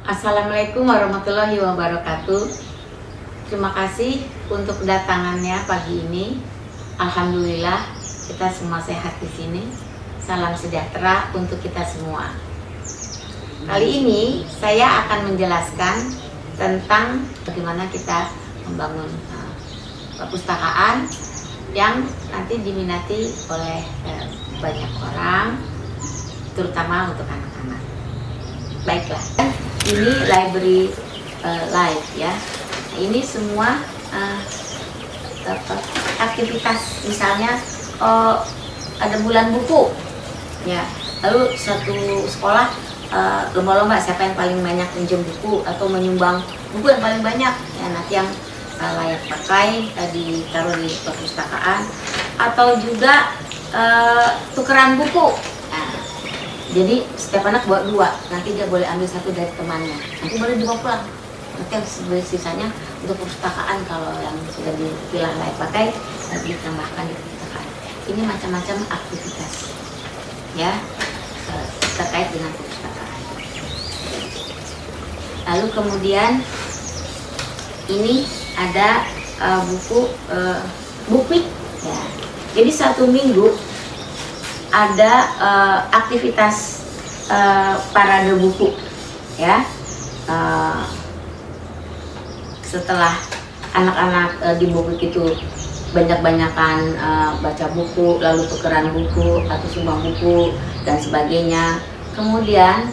Assalamualaikum warahmatullahi wabarakatuh. Terima kasih untuk kedatangannya pagi ini. Alhamdulillah kita semua sehat di sini. Salam sejahtera untuk kita semua. Kali ini saya akan menjelaskan tentang bagaimana kita membangun perpustakaan yang nanti diminati oleh banyak orang, terutama untuk anak-anak. Baiklah, ini library live ya. Ini semua aktivitas, misalnya ada bulan buku ya, lalu satu sekolah lomba-lomba siapa yang paling banyak pinjam buku atau menyumbang buku yang paling banyak ya, nanti yang layak pakai ditaruh di perpustakaan, atau juga tukeran buku. Jadi setiap anak bawa dua, nanti dia boleh ambil satu dari temannya, nanti boleh dibawa pulang. Nanti yang sisanya untuk perpustakaan, kalau yang sudah dipilah layak pakai ditambahkan di perpustakaan. Ini macam-macam aktivitas ya terkait dengan perpustakaan. Lalu kemudian ini ada buku Bookweek ya. Jadi satu minggu ada aktivitas parade buku ya. Setelah anak-anak di Bookweek itu banyak-banyakan baca buku, lalu tukeran buku atau sumbang buku dan sebagainya. Kemudian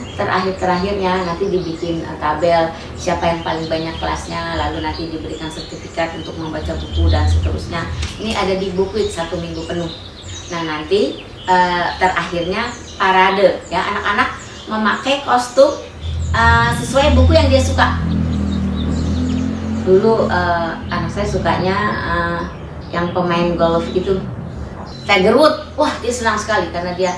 terakhirnya nanti dibikin tabel siapa yang paling banyak kelasnya, lalu nanti diberikan sertifikat untuk membaca buku dan seterusnya. Ini ada di Bookweek satu minggu penuh. Nah nanti terakhirnya parade ya, anak-anak memakai kostum sesuai buku yang dia suka. Dulu anak saya sukanya yang pemain golf itu, Tiger Woods. Wah, dia senang sekali karena dia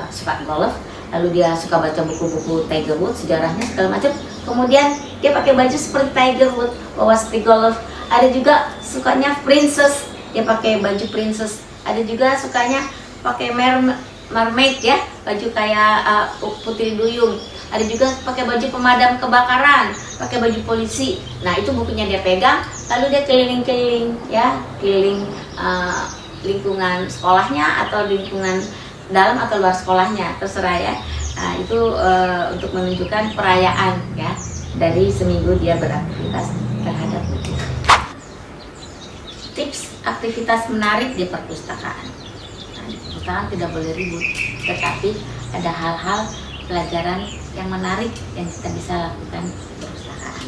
suka golf, lalu dia suka baca buku-buku Tiger Woods, sejarahnya segala macam. Kemudian dia pakai baju seperti Tiger Woods, bawa stick golf. Ada juga sukanya princess, dia pakai baju princess. Ada juga sukanya pakai mermaid ya, baju kayak putri duyung. Ada juga pakai baju pemadam kebakaran, pakai baju polisi. Nah itu bukunya dia pegang, lalu dia keliling-keliling ya, keliling lingkungan sekolahnya atau lingkungan dalam atau luar sekolahnya, terserah ya. Nah itu untuk menunjukkan perayaan ya, dari seminggu dia beraktivitas terhadap buku. Tips aktivitas menarik di perpustakaan. Nah, di perpustakaan tidak boleh ribut, tetapi ada hal-hal pelajaran yang menarik yang kita bisa lakukan di perpustakaan.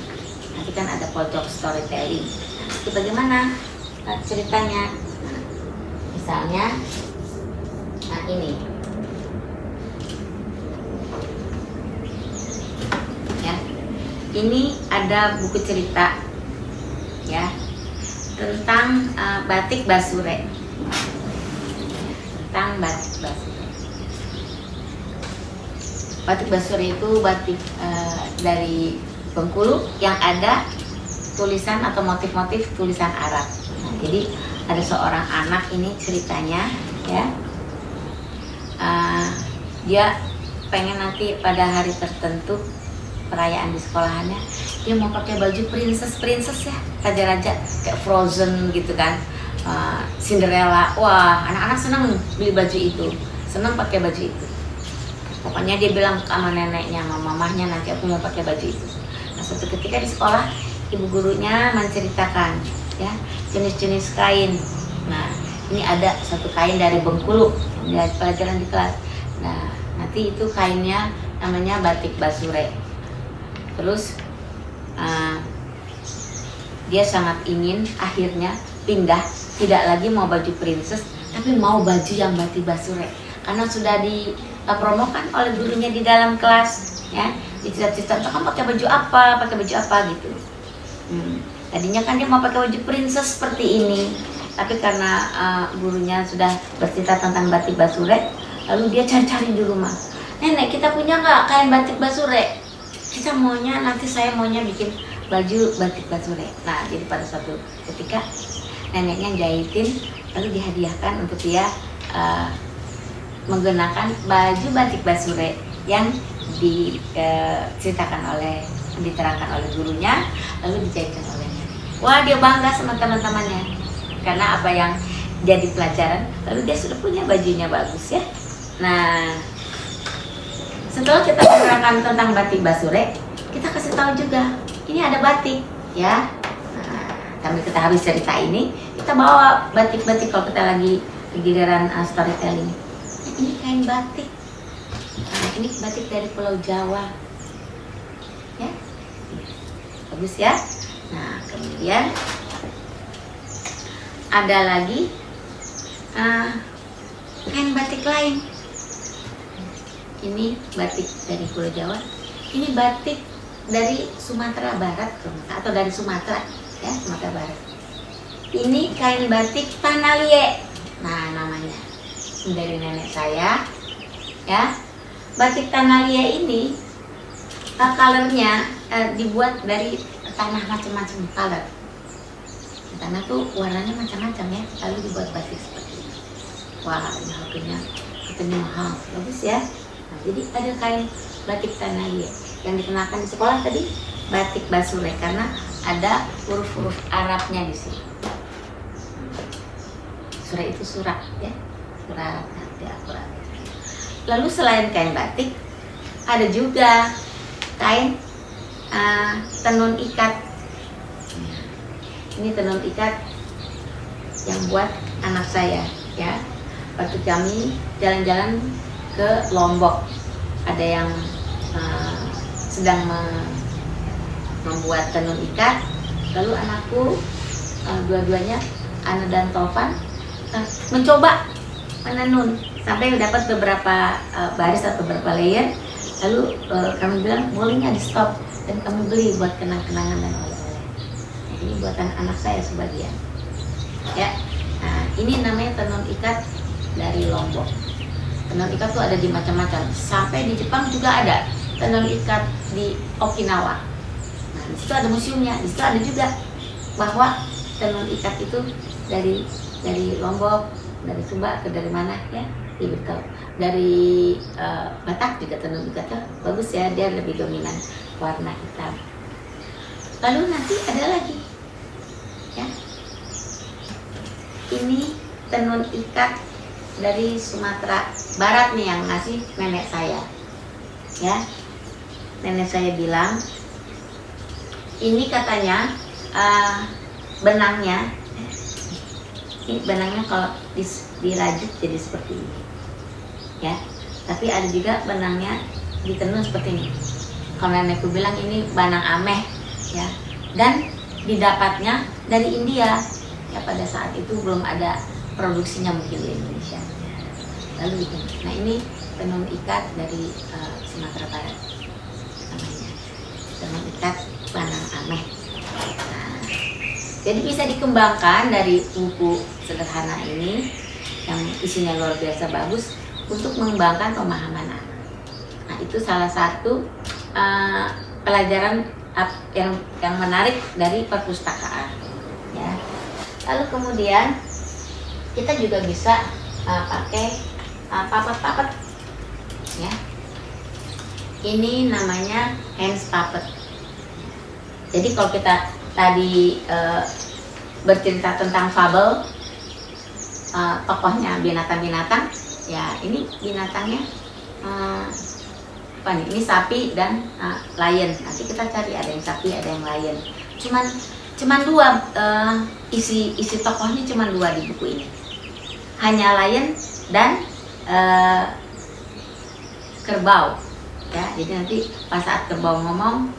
Nanti kan ada pojok storytelling. Nah, itu bagaimana ceritanya? Nah, misalnya, nah ini, ya, ini ada buku cerita, ya, tentang batik Basure, tentang batik Basure. Batik Basure itu batik dari Bengkulu yang ada tulisan atau motif-motif tulisan Arab. Nah, jadi ada seorang anak ini ceritanya ya, dia pengen nanti pada hari tertentu perayaan di sekolahannya dia mau pakai baju princess ya, raja-raja kayak Frozen gitu kan, Cinderella. Wah, anak-anak senang beli baju itu, senang pakai baju itu. Pokoknya dia bilang sama neneknya, sama mamahnya, nanti aku mau pakai baju itu. Nah suatu ketika di sekolah, ibu gurunya menceritakan ya jenis-jenis kain. Nah ini ada satu kain dari Bengkulu, dia pelajaran di kelas. Nah nanti itu kainnya namanya batik Basure. Terus dia sangat ingin akhirnya pindah, tidak lagi mau baju princess, tapi mau baju yang batik Basure. Karena sudah dipromokan oleh gurunya di dalam kelas ya, dicita-cita kamu pakai baju apa gitu. Tadinya kan dia mau pakai baju princess seperti ini, tapi karena gurunya sudah bercerita tentang batik Basure, lalu dia cari-cari di rumah. Nenek, kita punya nggak kain batik Basure? Kita maunya, nanti saya maunya bikin baju batik Basure. Nah jadi pada suatu ketika neneknya jahitin, lalu dihadiahkan untuk dia menggunakan baju batik Basure yang diterangkan oleh gurunya, lalu dijahitkan olehnya. Wah, dia bangga sama teman-temannya karena apa yang jadi pelajaran, lalu dia sudah punya bajunya bagus ya. Nah, setelah kita menerangkan tentang batik Basure, kita kasih tahu juga ini ada batik ya. Nah, sambil kita habis cerita ini, kita bawa batik-batik kalau kita lagi giliran storytelling. Ini kain batik. Nah, ini batik dari Pulau Jawa ya, bagus ya. Nah, kemudian ada lagi kain batik lain. Ini batik dari Pulau Jawa. Ini batik dari Sumatera Barat atau dari Sumatera ya, Sumatera Barat. Ini kain batik Tanalie. Nah, namanya dari nenek saya ya. Batik Tanalie ini colornya dibuat dari tanah macam-macam color. Tanah tuh warnanya macam-macam ya, lalu dibuat batik seperti ini. Wah, ini harganya katanya mahal, bagus ya. Nah, jadi ada kain batik Tanalie yang dikenakan di sekolah tadi, batik Basure, karena ada huruf-huruf Arabnya di sini. Surah itu surat ya, surat nanti akurat. Lalu selain kain batik, ada juga kain tenun ikat. Ini tenun ikat yang buat anak saya ya. Waktu kami jalan-jalan ke Lombok, ada yang sedang membuat tenun ikat. Lalu anakku dua-duanya, Ana dan Tovan, mencoba menenun sampai dapat beberapa baris atau beberapa layer. Lalu kami bilang boleh nggak di stop, dan kami beli buat kenang-kenangan dan oleh-oleh. Ini buatan anak saya sebagian ya. Nah, ini namanya tenun ikat dari Lombok. Tenun ikat tuh ada di macam-macam, sampai di Jepang juga ada tenun ikat di Okinawa. Nah, di situ ada museumnya, di situ ada juga bahwa tenun ikat itu dari Lombok, dari Sumba, ke dari mana ya, Ibu tahu. Dari Batak juga tenun ikatnya bagus ya, dia lebih dominan warna hitam. Lalu nanti ada lagi ya, ini tenun ikat dari Sumatera Barat nih yang ngasih nenek saya ya. Nenek saya bilang ini katanya benangnya, ini benangnya kalau dirajut jadi seperti ini ya, tapi ada juga benangnya ditenun seperti ini. Kalau nenekku bilang ini benang ameh ya, dan didapatnya dari India ya, pada saat itu belum ada produksinya mungkin di Indonesia. Lalu gitu. Nah, ini tenun ikat dari Sumatera Barat namanya, tenun ikat benang ameh. Nah, jadi bisa dikembangkan dari buku sederhana ini yang isinya luar biasa bagus untuk mengembangkan pemahaman anak. Nah, itu salah satu pelajaran yang menarik dari perpustakaan ya. Lalu kemudian kita juga bisa pakai papat-papat ya. Ini namanya hands puppet. Jadi kalau kita tadi bercerita tentang fabel, tokohnya binatang-binatang ya, ini binatangnya apa nih? Ini sapi dan lion. Nanti kita cari, ada yang sapi, ada yang lion. Cuman dua, isi tokohnya cuman dua di buku ini. Hanya lion dan kerbau. Ya, jadi nanti pas saat kerbau ngomong,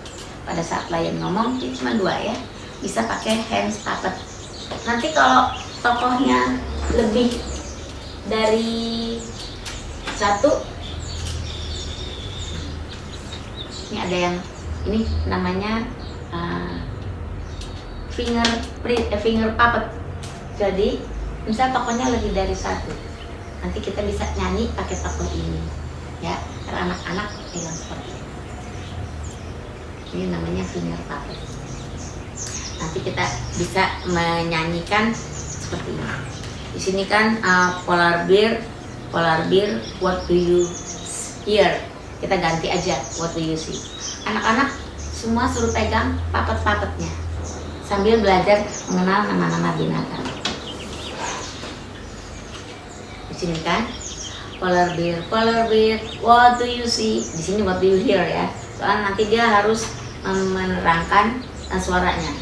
pada saat lion ngomong, itu cuma dua ya. Bisa pakai hands puppet. Nanti kalau tokohnya lebih dari satu, ini ada yang ini namanya finger puppet. Jadi misal tokohnya lebih dari satu, nanti kita bisa nyanyi pakai tokoh ini ya, karena anak-anak yang seperti ini namanya finger puppet. Nanti kita bisa menyanyikan seperti ini. Di sini kan polar bear, what do you hear kita ganti aja what do you see. Anak-anak semua suruh pegang puppet-puppetnya sambil belajar mengenal nama-nama binatang. Di sini kan polar bear, what do you see? Di sini what do you hear ya. Soalnya nanti dia harus menerangkan suaranya.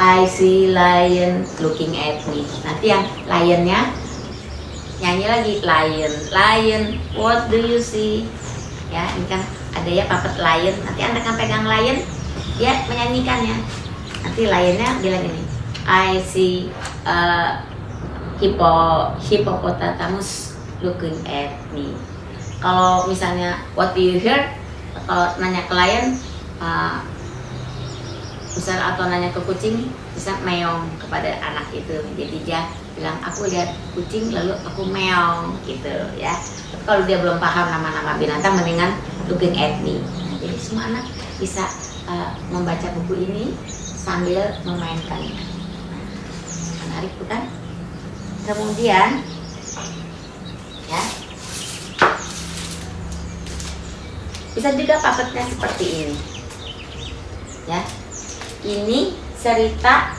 I see lion looking at me. Nanti yang lionnya nyanyi lagi, lion, what do you see? Ya, ini kan ada ya puppet lion. Nanti Anda akan pegang lion, dia menyanyikannya. Nanti lionnya bilang ini, I see hippopotamus looking at me. Kalau misalnya what do you hear? Kalau nanya ke lion, misal atau nanya ke kucing, bisa meong kepada anak itu. Jadi dia bilang aku lihat kucing lalu aku meong gitu ya. Tapi kalau dia belum paham nama-nama binatang, mendingan looking at me. Nah, jadi semua anak bisa membaca buku ini sambil memainkannya. Menarik bukan? Kemudian ya, bisa juga puppetnya seperti ini ya. Ini cerita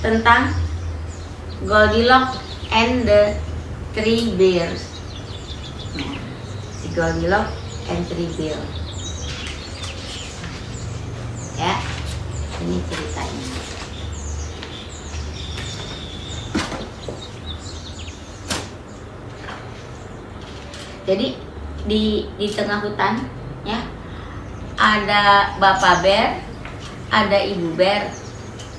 tentang Goldilocks and the Three Bears. Nah, si Goldilocks and Three Bears. Ya, ini ceritanya. Jadi di tengah hutan ya, ada bapak bear, ada ibu bear,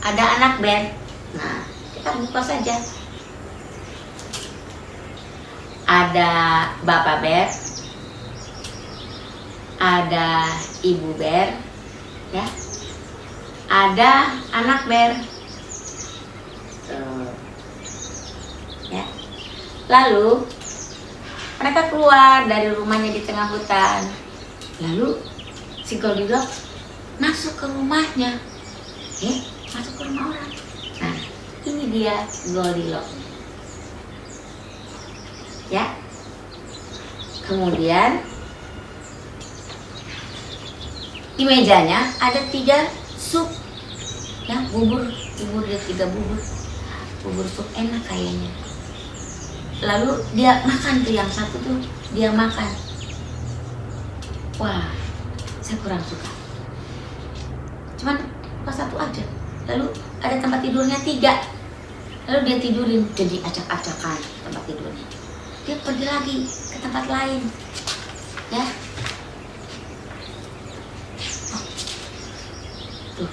ada anak bear. Nah, kita buka saja. Ada bapak bear, ada ibu bear, ya, ada anak bear. Ya. Lalu mereka keluar dari rumahnya di tengah hutan. Lalu si Goldilocks masuk ke rumahnya, masuk ke rumah orang. Nah, ini dia Goldilocks, ya. Kemudian di mejanya ada 3 sup, ya, bubur dia 3 bubur sup enak kayaknya. Lalu dia makan tuh, yang satu tuh dia makan. Wah, saya kurang suka. Cuman bukan 1 aja. Lalu ada tempat tidurnya 3. Lalu dia tidurin, jadi acak-acakan tempat tidurnya. Dia pergi lagi ke tempat lain, ya. Oh. Tuh,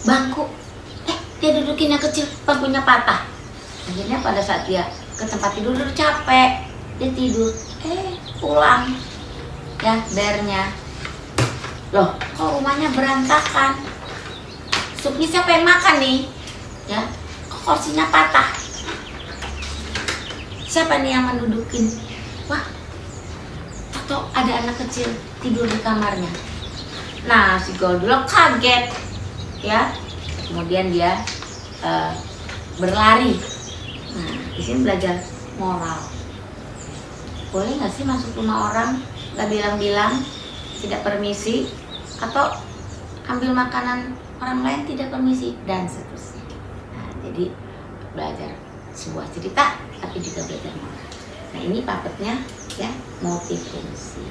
bangku. Dia dudukin yang kecil, bangkunya patah. Akhirnya pada saat dia ke tempat tidur capek, dia tidur. Pulang, ya, bearnya. Loh, kok rumahnya berantakan? Supnya siapa yang makan nih? Ya, kok kursinya patah? Siapa nih yang mendudukin? Wah, atau ada anak kecil tidur di kamarnya. Nah, si Goldilocks kaget, ya. Kemudian dia berlari. Nah, di sini belajar moral. Boleh nggak sih masuk rumah orang nggak bilang-bilang, tidak permisi, atau ambil makanan orang lain tidak permisi, dan seterusnya. Nah, jadi belajar sebuah cerita, tapi juga belajar moral. Nah, ini puppetnya, ya, multifungsi.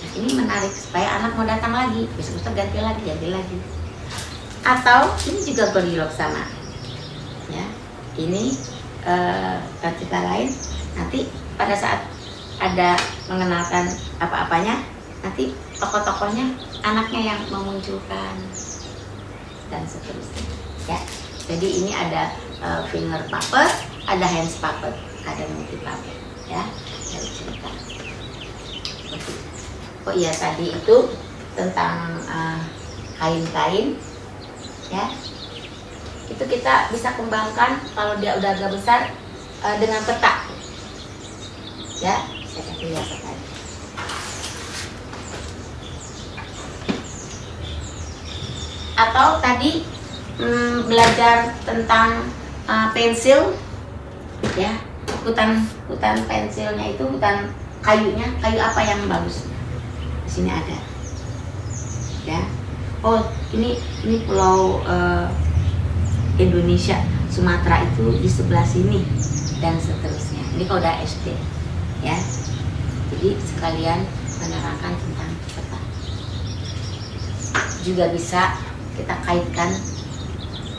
Nah, ini menarik supaya anak mau datang lagi, besok-besok ganti lagi. Atau ini juga Goldilocks sama, ya. Ini cerita lain. Nanti pada saat ada mengenalkan apa-apanya, nanti tokoh-tokohnya anaknya yang memunculkan, dan seterusnya, ya. Jadi ini ada finger puppet, ada hands puppet, ada multi puppet, ya, dari cerita. Oh iya, tadi itu tentang kain-kain, ya. Itu kita bisa kembangkan kalau dia udah agak besar dengan peta, ya. Saya kasih lihat tadi. Atau tadi belajar tentang pensil, ya. Hutan pensilnya itu, hutan kayunya, kayu apa yang bagus? di sini ada, ya. Oh, ini pulau Indonesia, Sumatera itu di sebelah sini dan seterusnya. Ini kalau udah SD, ya. Jadi sekalian menerangkan tentang peta. Juga bisa kita kaitkan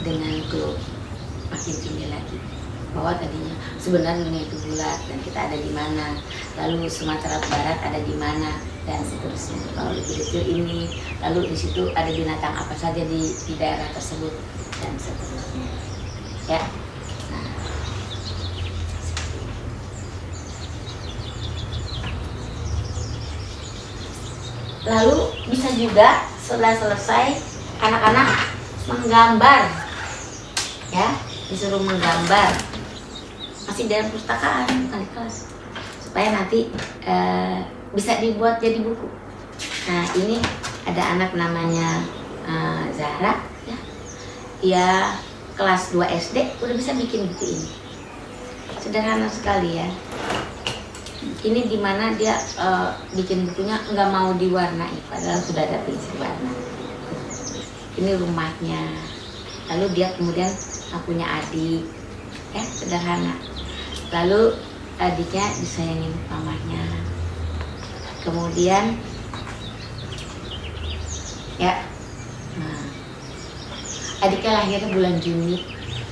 dengan globe makin tinggi lagi, bahwa tadinya sebenarnya dunia itu bulat dan kita ada di mana, lalu Sumatera Barat ada di mana, dan seterusnya. Kalau lebih detail ini, lalu di situ ada binatang apa saja di daerah tersebut, dan seterusnya, ya. Nah, lalu bisa juga setelah selesai anak-anak menggambar, ya, disuruh menggambar, masih dalam perpustakaan bukan di kelas, supaya nanti bisa dibuat jadi buku. Nah, ini ada anak namanya Zahra, ya, dia kelas 2 SD udah bisa bikin buku ini, sederhana sekali, ya. Ini dimana dia bikin bukunya nggak mau diwarnai, padahal sudah ada pensil warna. Ini rumahnya, lalu dia kemudian punya adik, ya, sederhana. Lalu adiknya disayangin mamanya. Kemudian, ya, nah, adiknya lahirnya bulan Juni,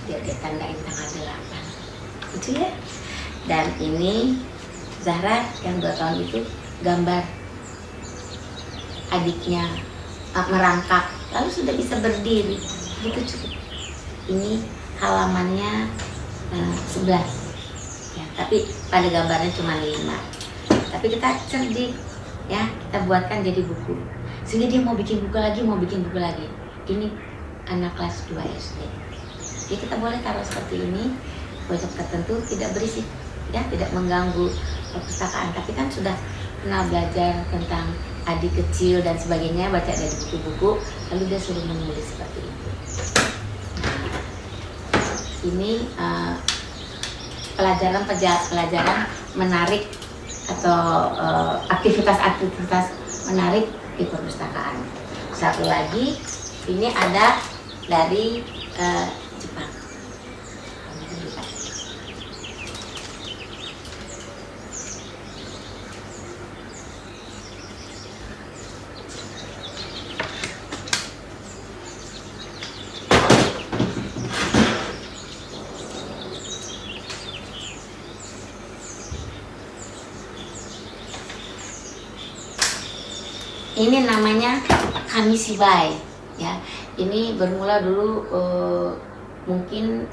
dia tandain tanggal 8, gitu, ya. Dan ini Zahra yang 2 tahun itu gambar adiknya merangkak, lalu sudah bisa berdiri, gitu cukup. Ini halamannya 11, ya, tapi pada gambarnya cuma 5. Tapi kita cerdik, ya, kita buatkan jadi buku, sehingga dia mau bikin buku lagi, Ini anak kelas 2 SD. Jadi kita boleh taruh seperti ini, pojok tertentu tidak berisik, ya, tidak mengganggu perpustakaan. Tapi kan sudah pernah belajar tentang adik kecil dan sebagainya, baca dari buku-buku, lalu dia suruh menulis seperti itu. Ini pelajaran menarik atau aktivitas-aktivitas menarik di perpustakaan. Satu lagi, ini ada dari Jepang. Ini namanya Kamishibai, ya. Ini bermula dulu mungkin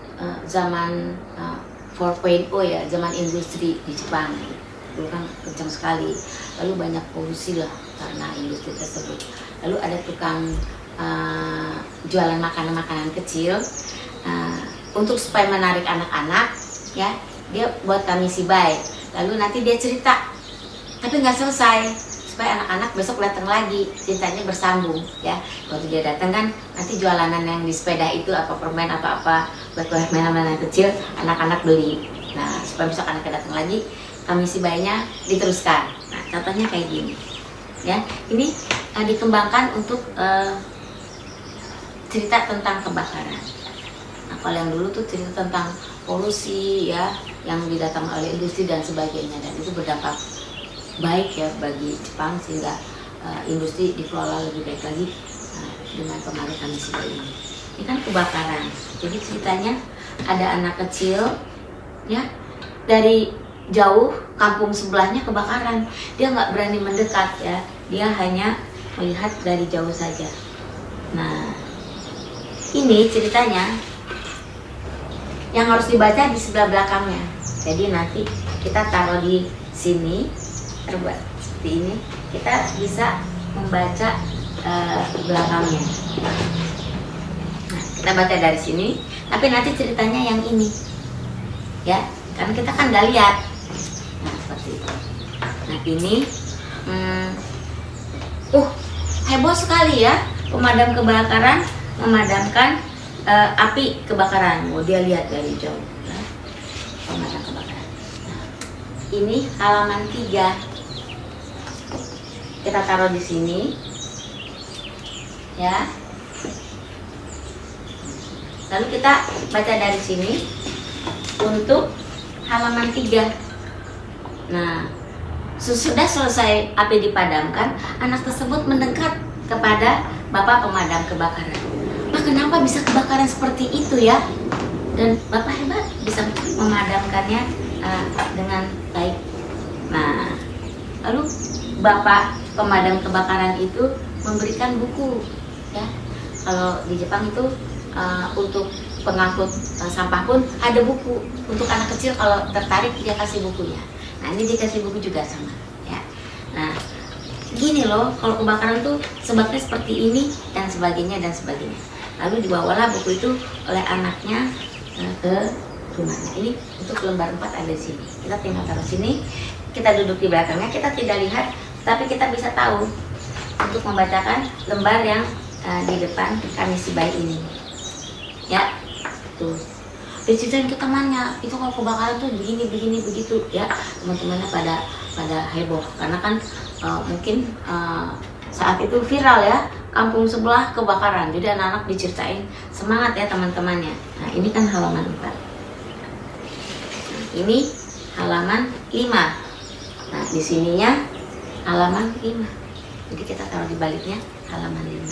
zaman 4.0, ya, zaman industri di Jepang. Dulu kan kencang sekali, lalu banyak polusi lah karena industri tersebut. Lalu ada tukang jualan makanan-makanan kecil, untuk supaya menarik anak-anak, ya, dia buat Kamishibai. Lalu nanti dia cerita, tapi nggak selesai, supaya anak-anak besok datang lagi, cintanya bersambung, ya. Waktu dia datang kan nanti jualanan yang di sepeda itu apa permen apa buat mainan-mainan kecil, anak-anak beli. Nah, supaya besok anaknya datang lagi, Kamishibai-nya diteruskan. Nah, contohnya kayak gini, ya. Ini dikembangkan untuk cerita tentang kebakaran. Nah, kalau yang dulu tuh cerita tentang polusi, ya, yang didatangkan oleh industri dan sebagainya, dan itu berdampak baik, ya, bagi Jepang, sehingga industri dikelola lebih baik lagi dengan pengaruh Kamishibai ini. Ini kan kebakaran, jadi ceritanya ada anak kecil, ya, dari jauh kampung sebelahnya kebakaran, dia nggak berani mendekat, ya, dia hanya melihat dari jauh saja. Nah, ini ceritanya yang harus dibaca di sebelah belakangnya. Jadi nanti kita taruh di sini, terbuat seperti ini, kita bisa membaca belakangnya. Nah, kita baca dari sini, tapi nanti ceritanya yang ini, ya, karena kita kan nggak lihat. Nah, seperti itu. Nah, ini heboh sekali, ya, pemadam kebakaran memadamkan api kebakaran. Dia lihat dari jauh, ya, pemadam kebakaran. Nah, ini halaman 3. kita taruh di sini, ya. Lalu kita baca dari sini untuk halaman 3. Nah, sesudah selesai api dipadamkan, anak tersebut mendekat kepada bapak pemadam kebakaran. Pak, kenapa bisa kebakaran seperti itu ya? Dan bapak hebat, bisa memadamkannya dengan baik. Nah, lalu bapak pemadam kebakaran itu memberikan buku, ya. Kalau di Jepang itu untuk pengangkut sampah pun ada buku. Untuk anak kecil kalau tertarik dia kasih bukunya. Nah, ini dikasih buku juga sama, ya. Nah, gini loh, kalau kebakaran tuh sebabnya seperti ini dan sebagainya dan sebagainya. Lalu dibawalah buku itu oleh anaknya ke rumahnya. Ini untuk lembar 4 ada di sini. Kita tinggal taruh sini, kita duduk di belakangnya, kita tidak lihat, tapi kita bisa tahu untuk membacakan lembar yang di depan kami si bayi ini. Ya, tuh. Diceritain ke temannya, itu kalau kebakaran tuh begini begitu, ya. Teman-temannya pada heboh karena kan mungkin saat itu viral ya, kampung sebelah kebakaran. Jadi anak-anak diceritain, semangat ya teman-temannya. Nah, ini kan halaman 4. Nah, ini halaman 5. Nah, di sininya halaman 5. Jadi kita taruh di baliknya halaman 5.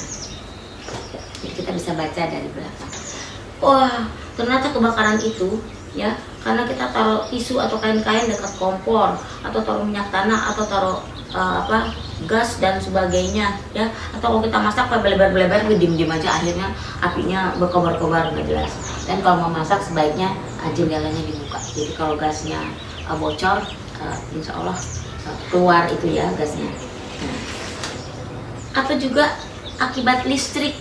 Jadi kita bisa baca dari belakang. Wah, ternyata kebakaran itu ya karena kita taruh tisu atau kain-kain dekat kompor, atau taruh minyak tanah, atau taruh gas dan sebagainya, ya. Atau kalau kita masak belebar-belebar, diem-diem aja, akhirnya apinya berkobar-kobar nggak jelas. Dan kalau mau masak sebaiknya jendelanya dibuka. Jadi kalau gasnya bocor, insya Allah keluar itu ya gasnya. Nah, atau juga akibat listrik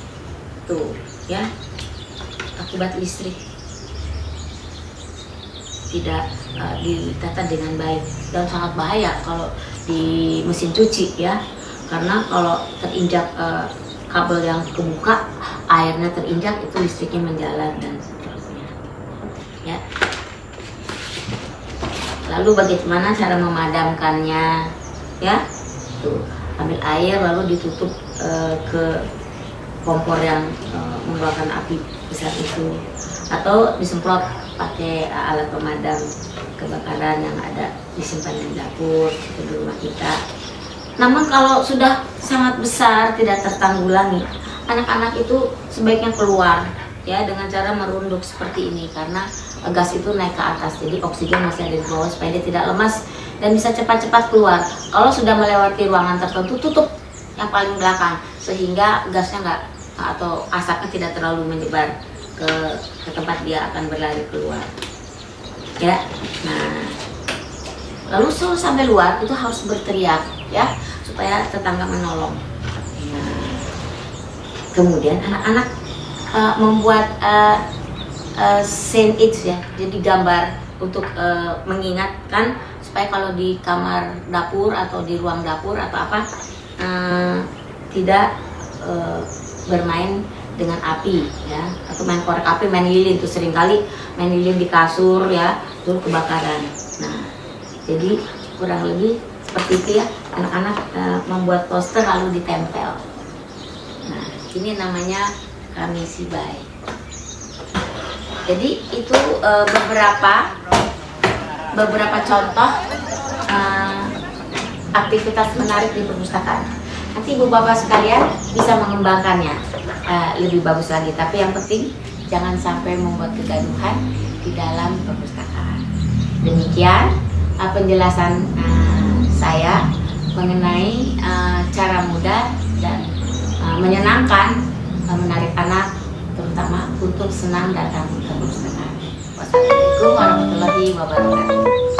tuh, ya. Akibat listrik tidak ditata dengan baik dan sangat bahaya kalau di mesin cuci, ya, karena kalau terinjak kabel yang kebuka, airnya terinjak, itu listriknya menjalar dan seterusnya, ya. Lalu bagaimana cara memadamkannya, ya? Tuh, ambil air lalu ditutup ke kompor yang mengeluarkan api besar itu, atau disemprot pakai alat pemadam kebakaran yang ada disimpan di dapur atau di rumah kita. Namun kalau sudah sangat besar tidak tertanggulangi, anak-anak itu sebaiknya keluar, ya, dengan cara merunduk seperti ini, karena gas itu naik ke atas, jadi oksigen masih ada di bawah supaya dia tidak lemas dan bisa cepat-cepat keluar. Kalau sudah melewati ruangan tertentu, tutup yang paling belakang sehingga gasnya nggak atau asapnya tidak terlalu menyebar ke tempat dia akan berlari keluar, ya. Nah, lalu sampai luar itu harus berteriak, ya, supaya tetangga menolong. Nah, kemudian anak-anak membuat signage, ya, jadi gambar untuk mengingatkan supaya kalau di kamar dapur atau di ruang dapur atau apa tidak bermain dengan api, ya, atau main korek api, main lilin. Itu seringkali main lilin di kasur, ya, itu kebakaran. Nah, jadi kurang lebih seperti itu, ya, anak-anak membuat poster lalu ditempel. Nah, ini namanya kami si bayi. Jadi itu beberapa contoh aktivitas menarik di perpustakaan. Nanti ibu bapak sekalian bisa mengembangkannya lebih bagus lagi. Tapi yang penting jangan sampai membuat kegaduhan di dalam perpustakaan. Demikian penjelasan saya mengenai cara mudah dan menyenangkan menarik anak, terutama untuk senang datang ke perpustakaan. Wassalamualaikum warahmatullahi wabarakatuh.